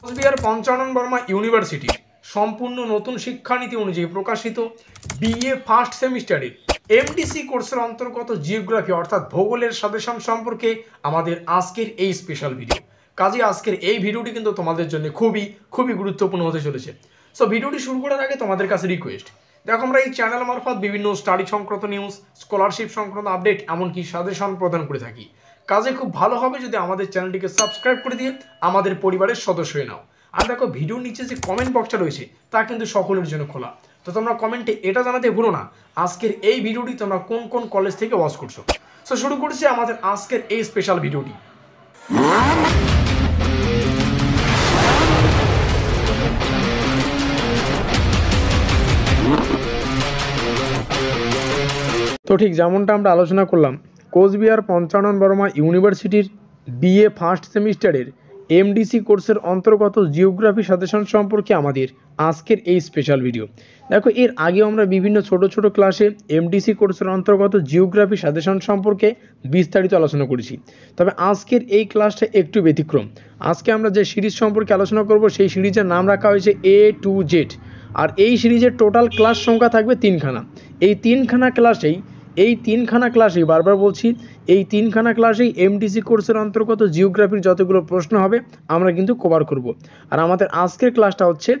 কোচবিহার পঞ্চানন বর্মা ইউনিভার্সিটির সম্পূর্ণ নতুন শিক্ষানীতি অনুযায়ী প্রকাশিত বিএ ফার্স্ট সেমিস্টারের এমডিসি কোর্সের অন্তর্গত জিওগ্রাফি অর্থাৎ ভূগোলের সাজেশন সম্পর্কে আমাদের আজকের এই স্পেশাল ভিডিও। কাজে আজকের এই ভিডিওটি কিন্তু তোমাদের জন্য খুবই গুরুত্বপূর্ণ হতে চলেছে। সো ভিডিওটি শুরু করার আগে তোমাদের কাছে রিকোয়েস্ট, দেখো আমরা এই চ্যানেল মারফত বিভিন্ন স্টাডি সংক্রান্ত নিউজ, স্কলারশিপ সংক্রান্ত আপডেট, এমনকি সাজেশন প্রদান করে থাকি। কাজে খুব ভালো হবে যদি আমাদের চ্যানেলটিকে সাবস্ক্রাইব করে দিয়ে আমাদের পরিবারের সদস্য হয়ে নাও। আর দেখো ভিডিওর নিচে যে কমেন্ট বক্সটা রয়েছে তা কিন্তু সকলের জন্য খোলা, তো তোমরা কমেন্টে এটা জানাতে ভুলো না আজকের এই ভিডিওটি তোমরা কোন কোন কলেজ থেকে ওয়াচ করছো। সো শুরু করছি আমাদের আজকের এই স্পেশাল ভিডিওটি। তো ঠিক যেমনটা আমরা আলোচনা করলাম, কোচবিহার পঞ্চানন বর্মা ইউনিভার্সিটির বিএ ফার্স্ট সেমিস্টারের এমডিসি কোর্সের অন্তর্গত জিওগ্রাফি সাজেশন সম্পর্কে আমাদের আজকের এই স্পেশাল ভিডিও। দেখো এর আগে আমরা বিভিন্ন ছোট ক্লাসে এমডিসি কোর্সের অন্তর্গত জিওগ্রাফি সাজেশন সম্পর্কে বিস্তারিত আলোচনা করেছি, তবে আজকের এই ক্লাসটা একটু ব্যতিক্রম। আজকে আমরা যে সিরিজ সম্পর্কে আলোচনা করব সেই সিরিজের নাম রাখা হয়েছে A to Z, আর এই সিরিজের টোটাল ক্লাস সংখ্যা থাকবে 3খানা। এই তিনখানা ক্লাসেই বারবার বলছি, এই তিনখানা ক্লাসেই এমডিসি কোর্সের অন্তর্গত জিওগ্রাফির যতগুলো প্রশ্ন হবে আমরা কিন্তু কভার করব। আর আমাদের আজকের ক্লাসটা হচ্ছে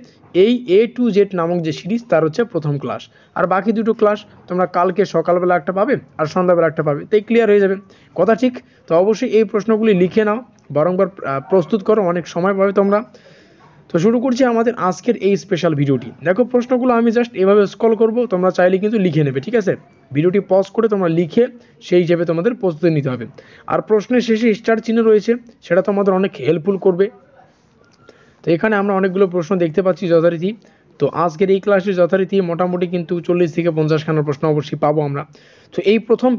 এই A to Z নামক যে সিরিজ তার হচ্ছে প্রথম ক্লাস, আর বাকি দুটো ক্লাস তোমরা কালকে সকালবেলা একটা পাবে আর সন্ধ্যাবেলা একটা পাবে, তাই ক্লিয়ার হয়ে যাবে কথা ঠিক। তো অবশ্যই এই প্রশ্নগুলি লিখে নাও, বারংবার প্রস্তুত করো, অনেক সময় পাবে তোমরা। তো শুরু করছি আমাদের আজকের এই স্পেশাল ভিডিওটি। দেখো প্রশ্নগুলো আমি জাস্ট এভাবে স্ক্রল করব, তোমরা চাইলে কিন্তু লিখে নেবে, ঠিক আছে? ভিডিওটি পজ করে তোমরা লিখে সেই হিসেবে তোমাদের প্রস্তুতি নিতে হবে। আর প্রশ্নের শেষে স্টার চিহ্ন রয়েছে, সেটা তোমাদের অনেক হেল্পফুল করবে। তো এখানে আমরা অনেকগুলো প্রশ্ন দেখতে পাচ্ছি যথারীতি। তো আজকের এই ক্লাসে যথারীতি মোটামুটি কিন্তু 40 থেকে 50খানা প্রশ্ন অবশ্যই পাবো আমরা। তো এই প্রথম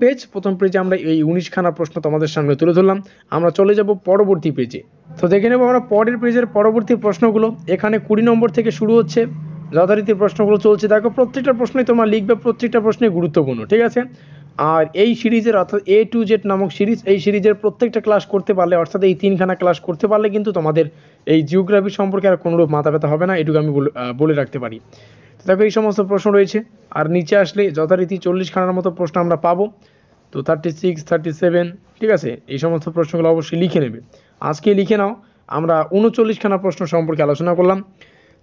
পেজে আমরা এই 19খানা প্রশ্ন তোমাদের সামনে তুলে ধরলাম। আমরা চলে যাব পরবর্তী পেজে। তো দেখে নেব আমরা পরের পেজের পরবর্তী প্রশ্নগুলো। এখানে 20 নম্বর থেকে শুরু হচ্ছে, যথারীতি প্রশ্নগুলো চলছে। দেখো প্রত্যেকটা প্রশ্নই তোমরা লিখবে, প্রত্যেকটা প্রশ্নই গুরুত্বপূর্ণ, ঠিক আছে? আর এই সিরিজের অর্থাৎ A to Z নামক সিরিজ, এই সিরিজের প্রত্যেকটা ক্লাস করতে পারলে, অর্থাৎ এই 3খানা ক্লাস করতে পারলে কিন্তু তোমাদের এই জিওগ্রাফি সম্পর্কে আর কোনোরূপ মাথা ব্যথা হবে না, এটুকু আমি বলে রাখতে পারি। তো দেখো এই সমস্ত প্রশ্ন রয়েছে। আর নিচে আসলে যথারীতি 40খানার মতো প্রশ্ন আমরা পাবো। তো 36, 37, ঠিক আছে? এই সমস্ত প্রশ্নগুলো অবশ্যই লিখে নেবে, আজকে লিখে নাও। আমরা 39খানা প্রশ্ন সম্পর্কে আলোচনা করলাম।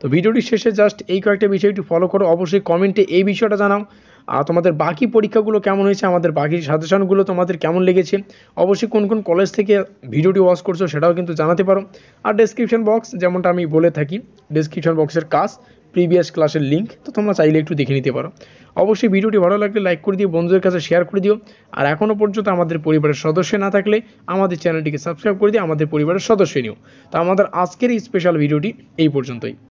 তো ভিডিওটির শেষে জাস্ট এই কয়েকটা বিষয় একটু ফলো করো, অবশ্যই কমেন্টে এই বিষয়টা জানাও। আর তোমাদের বাকি পরীক্ষাগুলো কেমন হয়েছে, আমাদের বাকি সাজেশনগুলো তোমাদের কেমন লেগেছে, অবশ্যই কোন কোন কলেজ থেকে ভিডিওটি ওয়াচ করছো সেটাও কিন্তু জানাতে পারো। আর ডেসক্রিপশন বক্স, যেমনটা আমি বলে থাকি, ডেসক্রিপশন বক্সের কাজ প্রিভিয়াস ক্লাসের লিঙ্ক, তো তোমরা চাইলে একটু দেখে নিতে পারো। অবশ্যই ভিডিওটি ভালো লাগলে লাইক করে দিও, বন্ধুদের কাছে শেয়ার করে দিও। আর এখনও পর্যন্ত আমাদের পরিবারের সদস্য না থাকলে আমাদের চ্যানেলটিকে সাবস্ক্রাইব করে দিয়ে আমাদের পরিবারের সদস্য নিও। তো আমাদের আজকের এই স্পেশাল ভিডিওটি এই পর্যন্তই।